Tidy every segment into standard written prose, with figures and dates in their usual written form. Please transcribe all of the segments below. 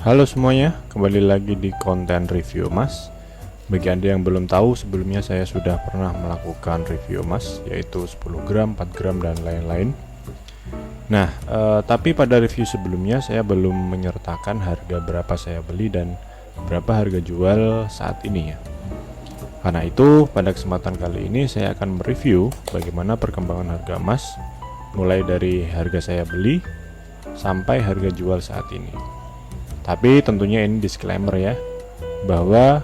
Halo semuanya, kembali lagi di konten review emas. Bagi Anda yang belum tahu, sebelumnya saya sudah pernah melakukan review emas, yaitu 10 gram, 4 gram, dan lain-lain. Nah, tapi pada review sebelumnya saya belum menyertakan harga berapa saya beli dan berapa harga jual saat ini ya. Karena itu, pada kesempatan kali ini saya akan mereview bagaimana perkembangan harga emas mulai dari harga saya beli sampai harga jual saat ini. Tapi tentunya ini disclaimer ya, bahwa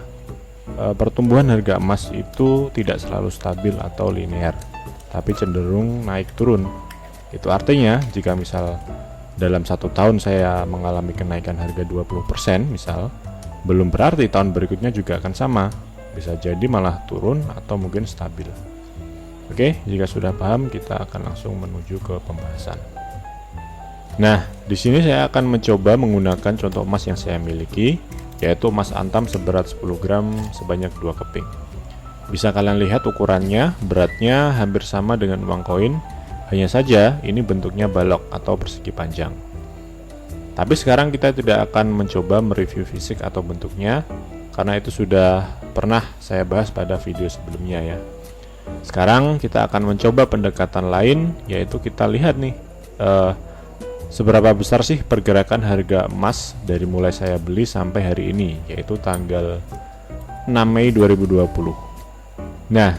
pertumbuhan harga emas itu tidak selalu stabil atau linear, tapi cenderung naik turun. Itu artinya jika misal dalam 1 tahun saya mengalami kenaikan harga 20% misal, belum berarti tahun berikutnya juga akan sama. Bisa jadi malah turun atau mungkin stabil. Oke, jika sudah paham kita akan langsung menuju ke pembahasan. Nah, di sini saya akan mencoba menggunakan contoh emas yang saya miliki, yaitu emas antam seberat 10 gram sebanyak 2 keping. Bisa kalian lihat ukurannya, beratnya hampir sama dengan uang koin, hanya saja ini bentuknya balok atau persegi panjang. Tapi sekarang kita tidak akan mencoba mereview fisik atau bentuknya, karena itu sudah pernah saya bahas pada video sebelumnya ya. Sekarang kita akan mencoba pendekatan lain, yaitu kita lihat nih, seberapa besar sih pergerakan harga emas dari mulai saya beli sampai hari ini, yaitu tanggal 6 Mei 2020. Nah,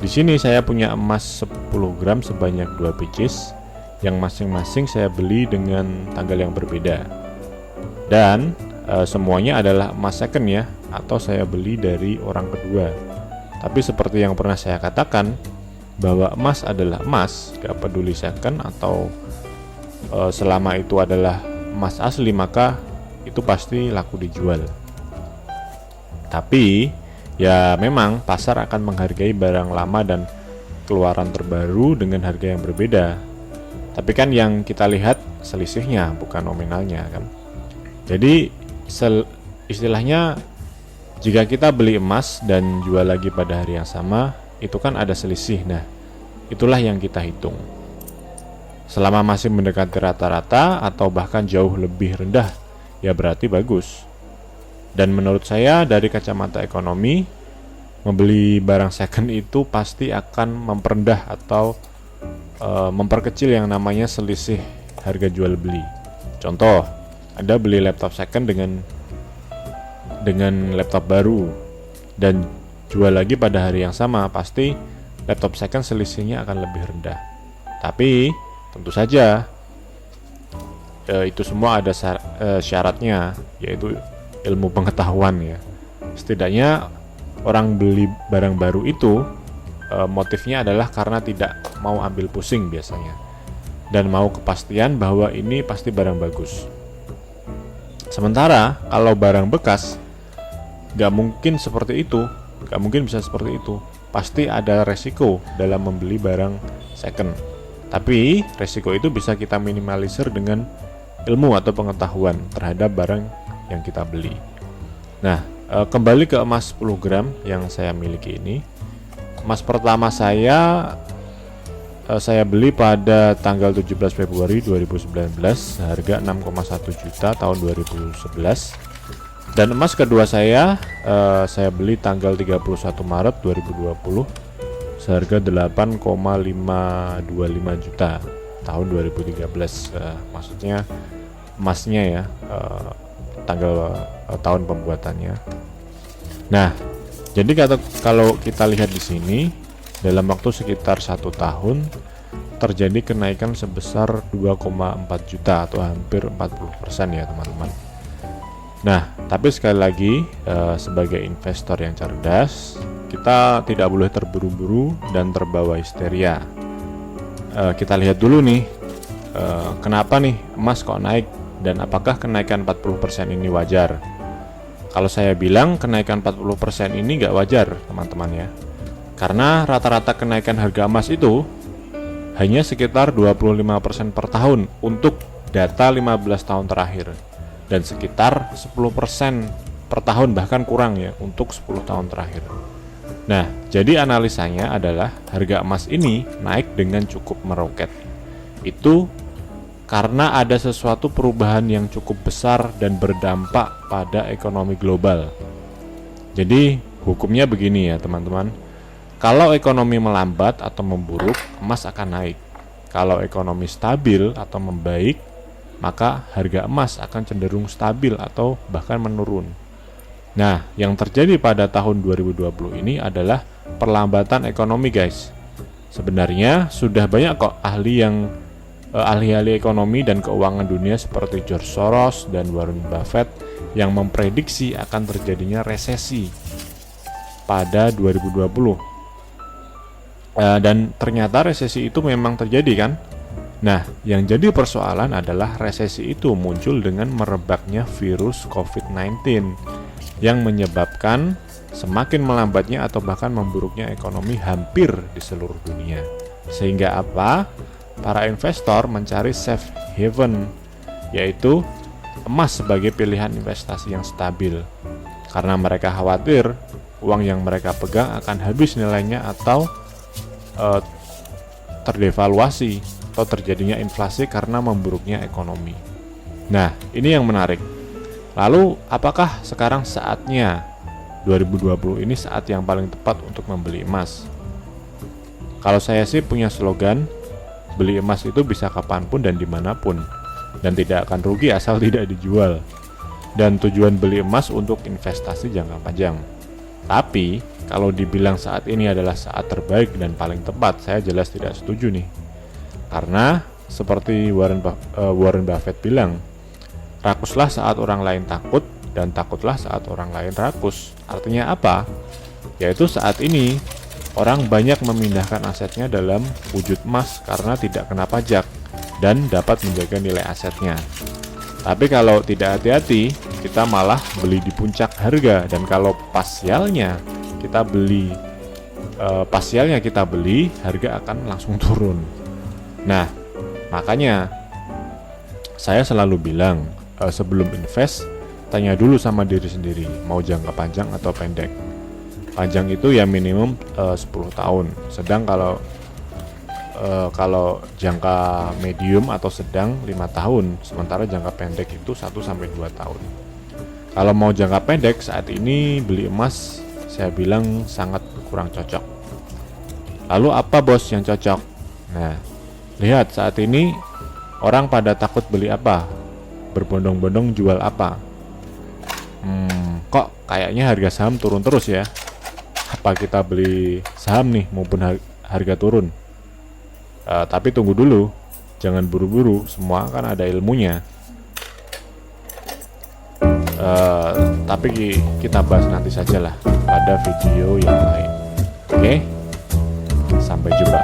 di sini saya punya emas 10 gram sebanyak 2 pieces yang masing-masing saya beli dengan tanggal yang berbeda. Dan semuanya adalah emas second ya, atau saya beli dari orang kedua. Tapi seperti yang pernah saya katakan, bahwa emas adalah emas, gak peduli second atau selama itu adalah emas asli, maka itu pasti laku dijual. Tapi ya memang pasar akan menghargai barang lama dan keluaran terbaru dengan harga yang berbeda. Tapi kan yang kita lihat selisihnya, bukan nominalnya kan. Jadi istilahnya jika kita beli emas dan jual lagi pada hari yang sama, itu kan ada selisih. Nah, itulah yang kita hitung. Selama masih mendekati rata-rata atau bahkan jauh lebih rendah, ya berarti bagus. Dan menurut saya dari kacamata ekonomi, membeli barang second itu pasti akan memperendah atau memperkecil yang namanya selisih harga jual beli. Contoh, Anda beli laptop second dengan laptop baru dan jual lagi pada hari yang sama, pasti laptop second selisihnya akan lebih rendah. Tapi tentu saja itu semua ada syaratnya, yaitu ilmu pengetahuan ya. Setidaknya orang beli barang baru itu motifnya adalah karena tidak mau ambil pusing biasanya, dan mau kepastian bahwa ini pasti barang bagus. Sementara kalau barang bekas, gak mungkin seperti itu, gak mungkin bisa seperti itu. Pasti ada resiko dalam membeli barang second. Tapi resiko itu bisa kita minimalisir dengan ilmu atau pengetahuan terhadap barang yang kita beli. Nah, kembali ke emas 10 gram yang saya miliki ini. Emas pertama saya beli pada tanggal 17 Februari 2019, harga 6,1 juta tahun 2011. Dan emas kedua saya beli tanggal 31 Maret 2020, seharga 8,525 juta tahun 2013. Maksudnya emasnya ya, tanggal tahun pembuatannya. Nah, jadi kalau kita lihat di sini, dalam waktu sekitar 1 tahun terjadi kenaikan sebesar 2,4 juta atau hampir 40% ya teman-teman. Nah, tapi sekali lagi sebagai investor yang cerdas, kita tidak boleh terburu-buru dan terbawa histeria. Kita lihat dulu nih, kenapa nih emas kok naik, dan apakah kenaikan 40% ini wajar? Kalau saya bilang kenaikan 40% ini nggak wajar teman-teman ya, karena rata-rata kenaikan harga emas itu hanya sekitar 25% per tahun untuk data 15 tahun terakhir, dan sekitar 10% per tahun bahkan kurang ya untuk 10 tahun terakhir. Nah, jadi analisanya adalah harga emas ini naik dengan cukup meroket. Itu karena ada sesuatu perubahan yang cukup besar dan berdampak pada ekonomi global. Jadi hukumnya begini ya teman-teman. Kalau ekonomi melambat atau memburuk, emas akan naik. Kalau ekonomi stabil atau membaik, maka harga emas akan cenderung stabil atau bahkan menurun. Nah, yang terjadi pada tahun 2020 ini adalah perlambatan ekonomi, guys. Sebenarnya sudah banyak kok ahli-ahli ekonomi dan keuangan dunia seperti George Soros dan Warren Buffett yang memprediksi akan terjadinya resesi pada 2020. Dan ternyata resesi itu memang terjadi kan? Nah, yang jadi persoalan adalah resesi itu muncul dengan merebaknya virus COVID-19 yang menyebabkan semakin melambatnya atau bahkan memburuknya ekonomi hampir di seluruh dunia. Sehingga apa? Para investor mencari safe haven, yaitu emas sebagai pilihan investasi yang stabil. Karena mereka khawatir uang yang mereka pegang akan habis nilainya atau terdevaluasi atau terjadinya inflasi karena memburuknya ekonomi. Nah, ini yang menarik. Lalu, apakah sekarang saatnya 2020 ini saat yang paling tepat untuk membeli emas? Kalau saya sih punya slogan, beli emas itu bisa kapanpun dan dimanapun, dan tidak akan rugi asal tidak dijual. Dan tujuan beli emas untuk investasi jangka panjang. Tapi, kalau dibilang saat ini adalah saat terbaik dan paling tepat, saya jelas tidak setuju nih. Karena, seperti Warren Buffett bilang, rakuslah saat orang lain takut, dan takutlah saat orang lain rakus. Artinya apa? Yaitu saat ini, orang banyak memindahkan asetnya dalam wujud emas karena tidak kena pajak dan dapat menjaga nilai asetnya. Tapi kalau tidak hati-hati, kita malah beli di puncak harga, dan kalau pasialnya kita beli, harga akan langsung turun. Nah, makanya saya selalu bilang, sebelum invest, tanya dulu sama diri sendiri, mau jangka panjang atau pendek. Panjang itu ya minimum 10 tahun. Sedang kalau jangka medium atau sedang 5 tahun, sementara jangka pendek itu 1-2 tahun. Kalau mau jangka pendek, saat ini beli emas saya bilang sangat kurang cocok. Lalu apa bos yang cocok? Nah, lihat saat ini orang pada takut beli apa? Berbondong-bondong jual apa? Kok kayaknya harga saham turun terus ya? Apa kita beli saham nih maupun harga turun? Tapi tunggu dulu, jangan buru-buru, semua kan ada ilmunya. Tapi kita bahas nanti sajalah pada video yang lain. Oke? Sampai jumpa.